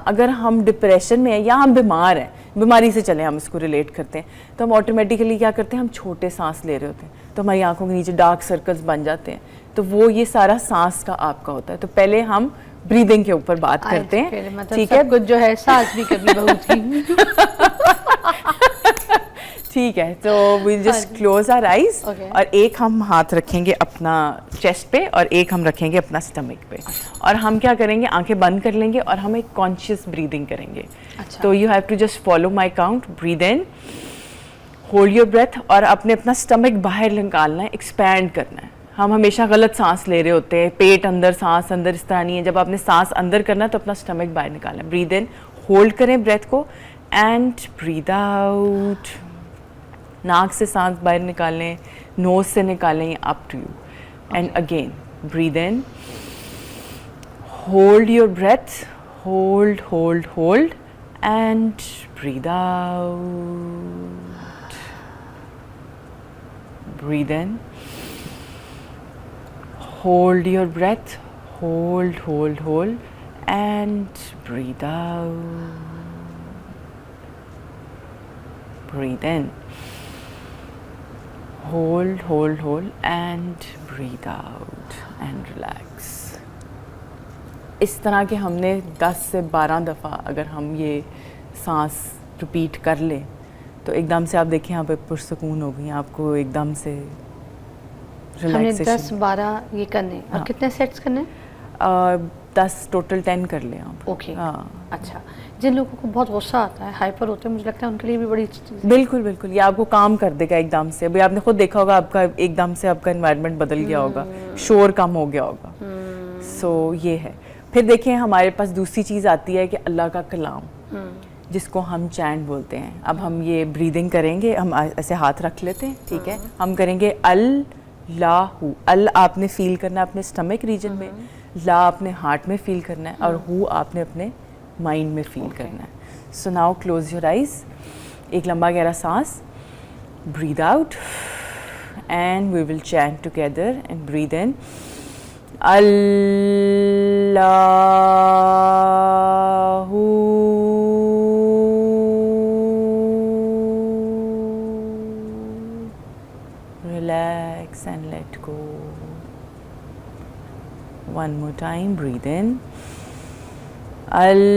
अगर हम डिप्रेशन में हैं या हम बीमार हैं, बीमारी से चले हम इसको रिलेट करते हैं, तो हम ऑटोमेटिकली क्या करते हैं, हम छोटे सांस ले रहे होते हैं तो हमारी आंखों के नीचे डार्क सर्कल्स बन जाते हैं, तो वो ये सारा सांस का आपका होता है। तो पहले हम ब्रीदिंग के ऊपर बात करते हैं, मतलब ठीक है? कुछ जो है सांस भी कभी बहुत ही ठीक है, तो we'll just close our eyes और एक हम हाथ रखेंगे अपना चेस्ट पे और एक हम रखेंगे अपना स्टमक पे, और हम क्या करेंगे, आंखें बंद कर लेंगे और हम एक कॉन्शियस ब्रीदिंग करेंगे। तो you have to just follow my count, breathe in, hold your breath, और अपना स्टमक बाहर निकालना है, एक्सपैंड करना है। हम हमेशा गलत सांस ले रहे होते हैं, पेट अंदर सांस अंदर, इस तरह नहीं है। जब आपने सांस अंदर करना है तो अपना स्टमक बाहर निकालना है। ब्रीद इन, होल्ड करें ब्रेथ को एंड ब्रीद आउट। नाक से सांस बाहर निकालें, नोज से निकालें, up to you. And again breathe in, hold your breath, hold hold hold and breathe out. Breathe in, hold your breath, hold hold hold and breathe out. Breathe in, hold hold hold and breathe out and relax. इस तरह के हमने 10 से 12 दफ़ा अगर हम ये सांस रिपीट कर लें तो एकदम से आप देखिए यहाँ पे पुरसकून हो गई, आपको एकदम से हमने 10-12 ये करने। और कितने सेट्स करने? 10 टोटल 10 कर ले आप। ओके। अच्छा, जिन लोगों को बहुत गुस्सा आता है, हाइपर होते हैं, मुझे लगता है उनके लिए भी बड़ी अच्छी चीज़ है। बिल्कुल बिल्कुल, ये आपको काम कर देगा एकदम से। अभी आपने खुद देखा होगा, आपका एकदम से आपका एनवायरनमेंट बदल गया होगा, शोर कम हो गया होगा। सो ये है। फिर देखिए हमारे पास दूसरी चीज़ आती है कि अल्लाह का कलाम, जिसको हम चैंट बोलते हैं। अब हम ये ब्रीदिंग करेंगे, हम ऐसे हाथ रख लेते हैं, ठीक है? हम करेंगे अल्लाहू। अल आपने फील करना है अपने स्टमक रीजन में, ला आपने हार्ट में फील करना है, और हु आपने अपने माइंड में फील करना है। So now close your eyes, एक लंबा गहरा सांस, breathe out and we will chant together and breathe in, अल्लाहू, relax and let go. One more time, breathe in, Allahu,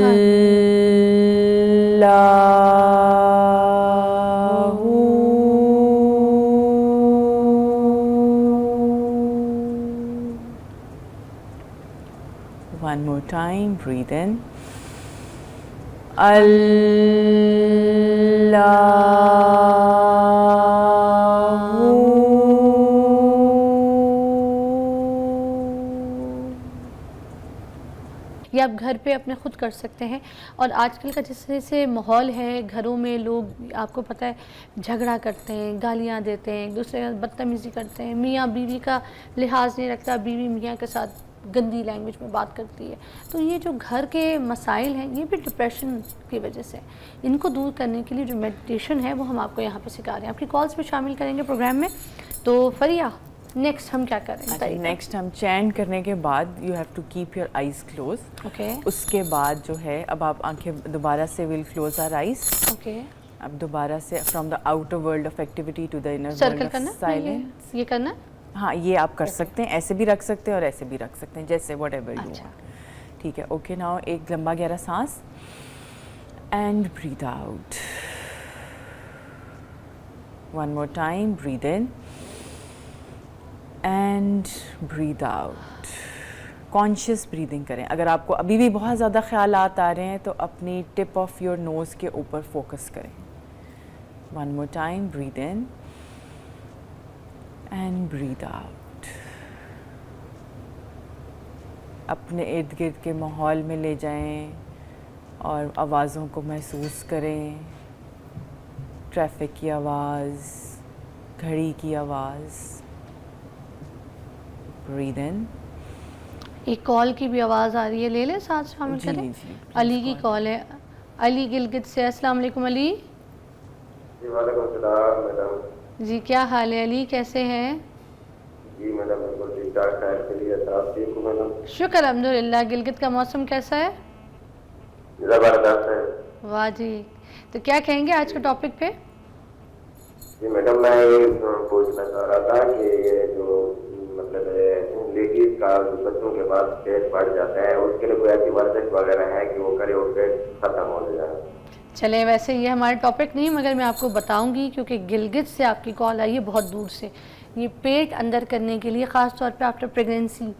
one more time, breathe in, Allahu. ये आप घर पे अपने खुद कर सकते हैं। और आजकल का जिस तरह से माहौल है, घरों में लोग आपको पता है झगड़ा करते हैं, गालियाँ देते हैं, एक दूसरे का बदतमीज़ी करते हैं, मियाँ बीवी का लिहाज नहीं रखता, बीवी मियाँ के साथ गंदी लैंग्वेज में बात करती है। तो ये जो घर के मसाइल हैं, ये भी डिप्रेशन की वजह से। इनको दूर करने के लिए जो मेडिटेशन है वो हम आपको यहाँ पे सिखा रहे हैं। आपकी कॉल्स भी शामिल करेंगे प्रोग्राम में। तो फरिया, नेक्स्ट हम क्या करेंगे? नेक्स्ट हम चैंट करने के बाद you have to keep your eyes close. Okay. उसके बाद जो है, अब आप आंखें दोबारा से will close our eyes. Okay. अब दोबारा से from the outer world of activity to the inner world of silence. ये करना? हाँ, ये आप कर सकते हैं, ऐसे भी रख सकते हैं और ऐसे भी रख सकते हैं, जैसे वट एवर यू वांट। ठीक है, ओके। नाउ एक लंबा गहरा सांस and breathe out. One more time, breathe in and breathe out. Conscious breathing करें। अगर आपको अभी भी बहुत ज़्यादा ख्यालात आ रहे हैं तो अपनी टिप ऑफ योर नोज़ के ऊपर फोकस करें। One more time, breathe in and breathe out. अपने इर्द गिर्द के माहौल में ले जाएं और आवाज़ों को महसूस करें। ट्रैफिक की आवाज़, घड़ी की आवाज़। Breathe in. एक कॉल की भी आवाज़ आ रही है, ले लें, साथ शामिल करें। अली की कॉल है, अली गिलगित से। अस्सलाम वालेकुम अली। जी वालेकुम सलाम मैडम। जी क्या हाल है अली, कैसे हैं? जी मैडम बिल्कुल ठीक ठाक है। के लिए आप ठीक हो मैडम? शुक्र अल्हम्दुलिल्लाह। गिलगित का मौसम कैसा है? जबरदस्त है। वाह जी, तो क्या कहेंगे आज के टॉपिक पे? जी मैडम, मैं ये पूछना चाह रहा था कि ये जो मतलब लेडीज का जो बच्चों के बाद पेट बढ़ जाता है, उसके लिए कोई ऐसी वर्जिश वगैरह है कि वो करे और पेट खत्म हो जाए? चले, वैसे ये हमारा टॉपिक नहीं, मगर मैं आपको बताऊंगी क्योंकि गिलगित से आपकी कॉल आई है बहुत दूर से। ये पेट अंदर करने के लिए ख़ास तौर पे आफ्टर प्रेगनेंसी,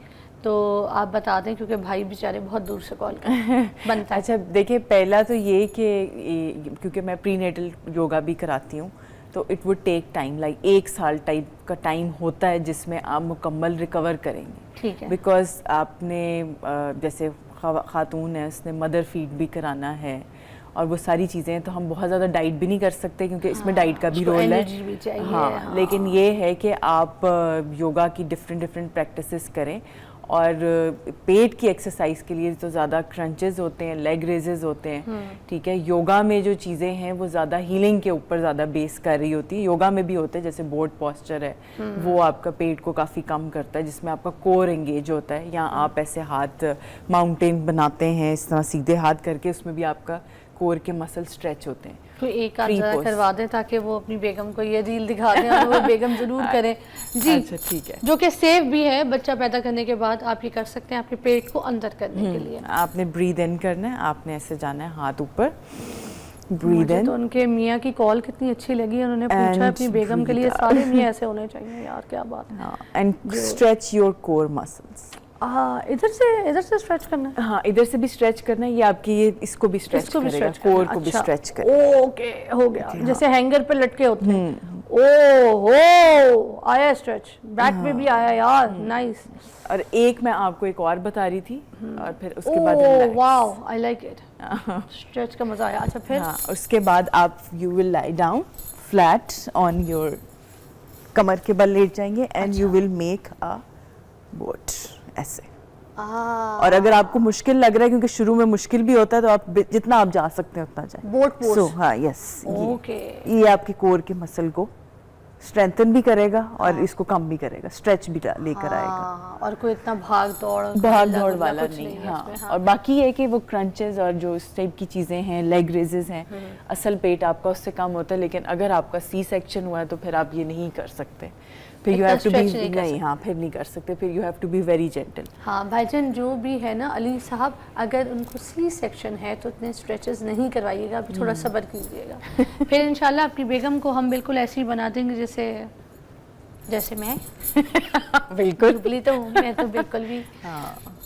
तो आप बता दें क्योंकि भाई बेचारे बहुत दूर से कॉल कर बनता है। अच्छा देखिए, पहला तो ये कि क्योंकि मैं प्रीनेटल योगा भी कराती हूँ, तो it would take time, like 1 साल टाइप का टाइम होता है जिसमें आप मुकम्मल रिकवर करेंगे। ठीक है। बिकॉज आपने जैसे खातून है, उसने मदर फीड भी कराना है और वो सारी चीज़ें, तो हम बहुत ज़्यादा डाइट भी नहीं कर सकते क्योंकि इसमें डाइट का भी उसको रोल है। एनर्जी भी चाहिए। हाँ, लेकिन ये है कि आप योगा की डिफरेंट प्रैक्टिसेस करें और पेट की एक्सरसाइज के लिए तो ज़्यादा क्रंचेस होते हैं, लेग रेजेस होते हैं, ठीक है। योगा में जो चीज़ें हैं वो ज़्यादा हीलिंग के ऊपर ज़्यादा बेस कर रही होती है। योगा में भी होते हैं, जैसे बोर्ड पॉस्चर है, वो आपका पेट को काफ़ी कम करता है, जिसमें आपका कोर एंगेज होता है। या आप ऐसे हाथ माउंटेन बनाते हैं, इस तरह सीधे हाथ करके, उसमें भी आपका कोर के मसल स्ट्रेच होते हैं। तो एक आध जरा करवा दें ताकि वो अपनी बेगम को ये रील दिखा दें और वो बेगम जरूर करें जी। अच्छा ठीक है। जो कि सेफ भी है, बच्चा पैदा करने के बाद आप ये कर सकते हैं आपके पेट को अंदर करने के लिए। आपने ब्रीद इन करना है, आपने ऐसे जाना है हाथ ऊपर, ब्रीद मुझे इन। तो उनके मियाँ की कॉल कितनी अच्छी लगी, उन्होंने पूछा अपनी बेगम के लिए सारे मियाँ ऐसे होने चाहिए। यार क्या बात है। And stretch your core muscles. इधर से स्ट्रेच करना है। हाँ, इधर से भी स्ट्रेच करना है, ये आपकी ये इसको भी स्ट्रेच करेगा, कोर को भी स्ट्रेच करेगा। ओके, हो गया। जैसे हैंगर पे लटके होते हैं। ओहो, आया स्ट्रेच, बैक में भी आया यार, नाइस। और एक मैं आपको एक और बता रही थी और फिर उसके बाद wow, I like it, stretch का मजा आया। अच्छा फिर? हाँ, उसके बाद आप you will lie down flat on your, कमर के बल लेट जाएंगे and you will make a boat ऐसे। और अगर आपको मुश्किल लग रहा है, क्योंकि शुरू में मुश्किल भी होता है, तो आप जितना आप जा सकते हैं उतना जाए। Boat pose. हाँ, यस। ओके। ये आपके कोर के मसल को स्ट्रेंथन भी करेगा और इसको कम भी करेगा, स्ट्रेच भी लेकर आएगा। और कोई इतना भाग दौड़ वाला नहीं। हाँ, और बाकी ये कि वो क्रंचेस और जो इस टाइप की चीज़ें हैं, लेग रेजेस हैं, असल पेट आपका उससे कम होता है। लेकिन अगर आपका सी सेक्शन हुआ है तो फिर आप ये नहीं कर सकते, फिर यू हैव टू बी, नहीं, हाँ, फिर नहीं कर सकते, फिर you have to be very gentle. हाँ भाईजान, जो भी है ना अली साहब, अगर उनको सी सेक्शन है तो इतने स्ट्रेचेस नहीं करवाइएगा, अभी थोड़ा सब्र कीजिएगा। फिर इंशाल्लाह आपकी बेगम को हम बिल्कुल ऐसे ही बना देंगे जैसे मैं। बिल्कुल दुबली तो हूँ मैं, तो बिल्कुल भी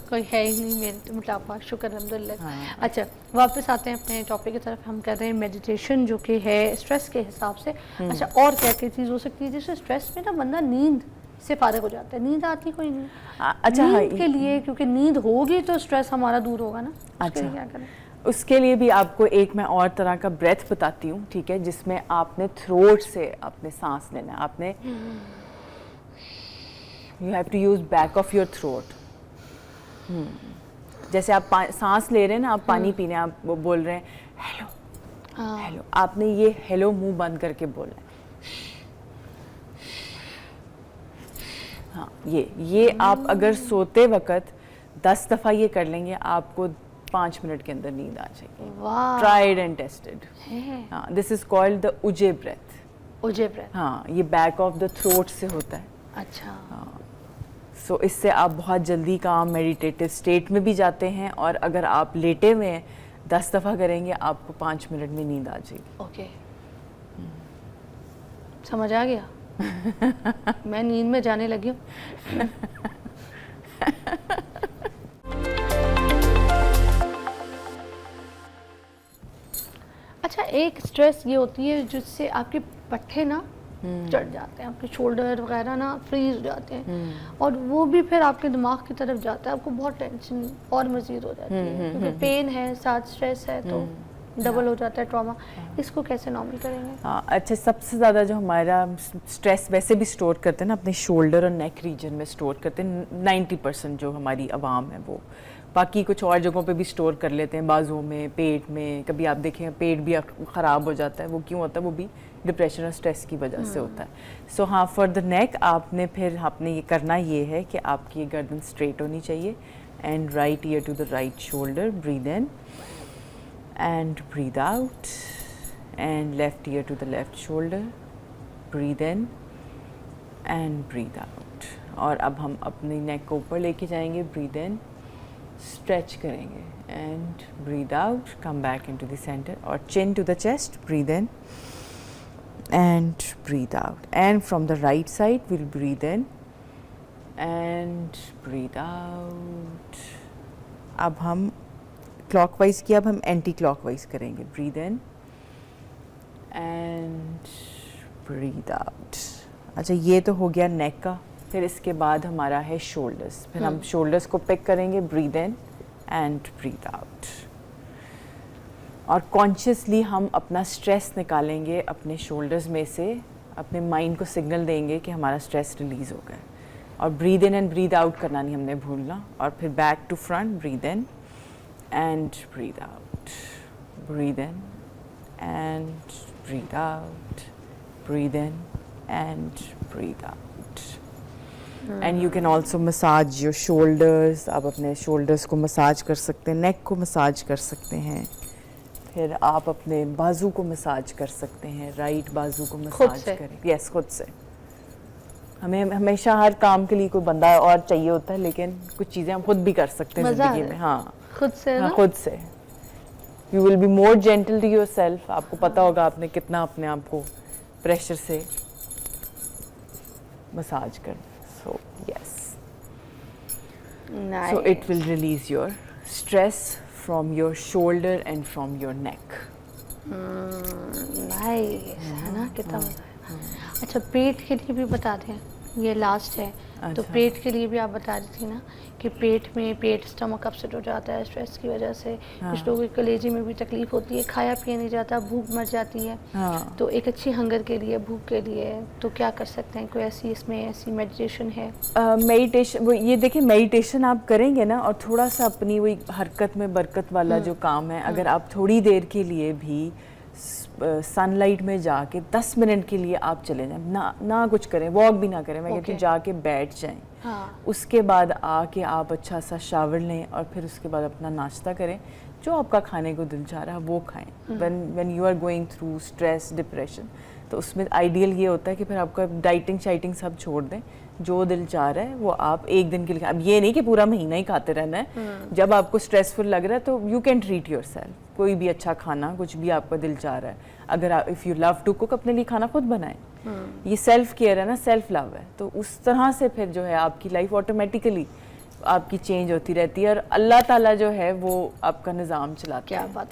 कोई है ही नहीं मेरे मोटापा, शुक्र अल्हम्दुलिल्लाह। अच्छा, वापस आते हैं अपने टॉपिक की तरफ। हम कर रहे हैं मेडिटेशन, जो कि है स्ट्रेस के हिसाब से। अच्छा, और क्या क्या चीज़ हो सकती है जिससे स्ट्रेस में ना बंदा नींद से फारिग हो जाता है? नींद आती कोई नहीं? अच्छा, नींद के लिए, क्योंकि नींद होगी तो स्ट्रेस हमारा दूर होगा ना। अच्छा, क्या करें? उसके लिए भी आपको एक मैं और तरह का ब्रेथ बताती हूँ, ठीक है, जिसमें आपने थ्रोट से आपने सांस लेना है। आपने you have to use back of your throat. जैसे आप सांस ले रहे हैं ना, आप पानी पीने, आप बोल रहे हैं हेलो हेलो, आपने ये हेलो मुंह बंद करके बोलना है। हाँ, ये आप अगर सोते वक्त 10 दफ़ा ये कर लेंगे, आपको 5 मिनट के अंदर नींद आ जाएगी। Tried and tested. हाँ, this is called the ujjayi breath. Ujjayi breath. हाँ, ये बैक ऑफ द थ्रोट से होता है। अच्छा। हाँ, सो इससे आप बहुत जल्दी काम मेडिटेटिव स्टेट में भी जाते हैं, और अगर आप लेटे हुए हैं 10 दफ़ा करेंगे, आपको 5 मिनट में नींद आ जाएगी। ओके, समझ आ गया। मैं नींद में जाने लगी हूँ। अच्छा, एक स्ट्रेस ये होती है जिससे आपके पट्टे ना चढ़ जाते हैं, आपके शोल्डर वगैरह ना फ्रीज हो जाते हैं, और वो भी फिर आपके दिमाग की तरफ जाता है, आपको बहुत टेंशन और मज़ीद हो जाती है, क्योंकि पेन है साथ स्ट्रेस है तो डबल हो जाता है ट्रॉमा। इसको कैसे नॉर्मल करेंगे? हाँ, अच्छा, सबसे ज़्यादा जो हमारा स्ट्रेस वैसे भी स्टोर करते हैं ना अपने शोल्डर और नेक रीजन में स्टोर करते हैं 90% जो हमारी आवाम है वो। बाकी कुछ और जगहों पे भी स्टोर कर लेते हैं, बाजुओं में, पेट में। कभी आप देखें पेट भी ख़राब हो जाता है, वो क्यों होता है? वो भी डिप्रेशन और स्ट्रेस की वजह से होता है। सो हाँ, फॉर द नेक आपने ये करना ये है कि आपकी ये गर्दन स्ट्रेट होनी चाहिए, and right ear to the right shoulder, breathe in and breathe out, and left ear to the left shoulder, breathe in and breathe out. और अब हम अपनी नेक को ऊपर लेके जाएंगे, breathe in, stretch करेंगे and breathe out, come back into the center और chin to the chest, breathe in and breathe out. And from the right side we'll breathe in and breathe out. अब हम clockwise किया, अब हम anti clockwise करेंगे, breathe in and breathe out. अच्छा, ये तो हो गया नेक का. फिर इसके बाद हमारा है शोल्डर्स. फिर हम शोल्डर्स को पिक करेंगे, breathe in and breathe out. और कॉन्शियसली हम अपना स्ट्रेस निकालेंगे अपने शोल्डर्स में से, अपने माइंड को सिग्नल देंगे कि हमारा स्ट्रेस रिलीज़ हो गया. और breathe in and breathe out करना नहीं हमने भूलना. और फिर back to front, breathe in and breathe out, breathe in and breathe out, breathe in and breathe out. And you can also massage your shoulders. आप अपने shoulders को massage कर सकते हैं, neck को massage कर सकते हैं. फिर आप अपने बाजू को massage कर सकते हैं, right बाजू को massage करें. Yes, खुद से. हमें हमेशा हर काम के लिए कोई बंदा और चाहिए होता है, लेकिन कुछ चीज़ें हम खुद भी कर सकते हैं ज़िंदगी में. हाँ, खुद से ना? खुद से. You will be more gentle to yourself. आपको पता होगा आपने कितना अपने आप को प्रेशर से मसाज करना. So yes. Nice. So it will release your stress from your shoulder and from your neck. Nice. है ना, कितना मजा है. अच्छा, पेट के लिए भी बता दें, ये लास्ट है. तो पेट के लिए भी आप बता रही थी ना कि पेट स्टमक अपसेट हो जाता है स्ट्रेस की वजह से. कुछ लोगों के कलेजे में भी तकलीफ होती है, खाया पिया नहीं जाता, भूख मर जाती है. तो एक अच्छी हंगर के लिए, भूख के लिए तो क्या कर सकते हैं? कोई ऐसी इसमें ऐसी मेडिटेशन है? मेडिटेशन, वो ये देखिए, मेडिटेशन आप करेंगे ना और थोड़ा सा अपनी वही हरकत में बरकत वाला जो काम है, अगर आप थोड़ी देर के लिए भी सनलाइट में जाके 10 मिनट के लिए आप चले जाएं, ना कुछ करें, वॉक भी ना करें, मैं कहती हूँ जाके बैठ जाएं. उसके बाद आके आप अच्छा सा शावर लें और फिर उसके बाद अपना नाश्ता करें. जो आपका खाने को दिल चाह रहा है वो खाएं. When you are going through stress, depression, तो उसमें आइडियल ये होता है कि फिर आपका डाइटिंग शाइटिंग सब छोड़ दें. जो दिल चाह रहा है वो आप एक दिन के लिए. अब ये नहीं कि पूरा महीना ही खाते रहना है. जब आपको स्ट्रेसफुल लग रहा है तो यू कैन ट्रीट योरसेल्फ. कोई भी अच्छा खाना, कुछ भी आपका दिल चाह रहा है, अगर आप if you love to cook, अपने लिए खाना खुद बनाएं. ये सेल्फ केयर है ना, सेल्फ लव है. तो उस तरह से फिर जो है आपकी लाइफ ऑटोमेटिकली आपकी चेंज होती रहती है और अल्लाह ताला जो है वो आपका निज़ाम चलाता है. क्या बात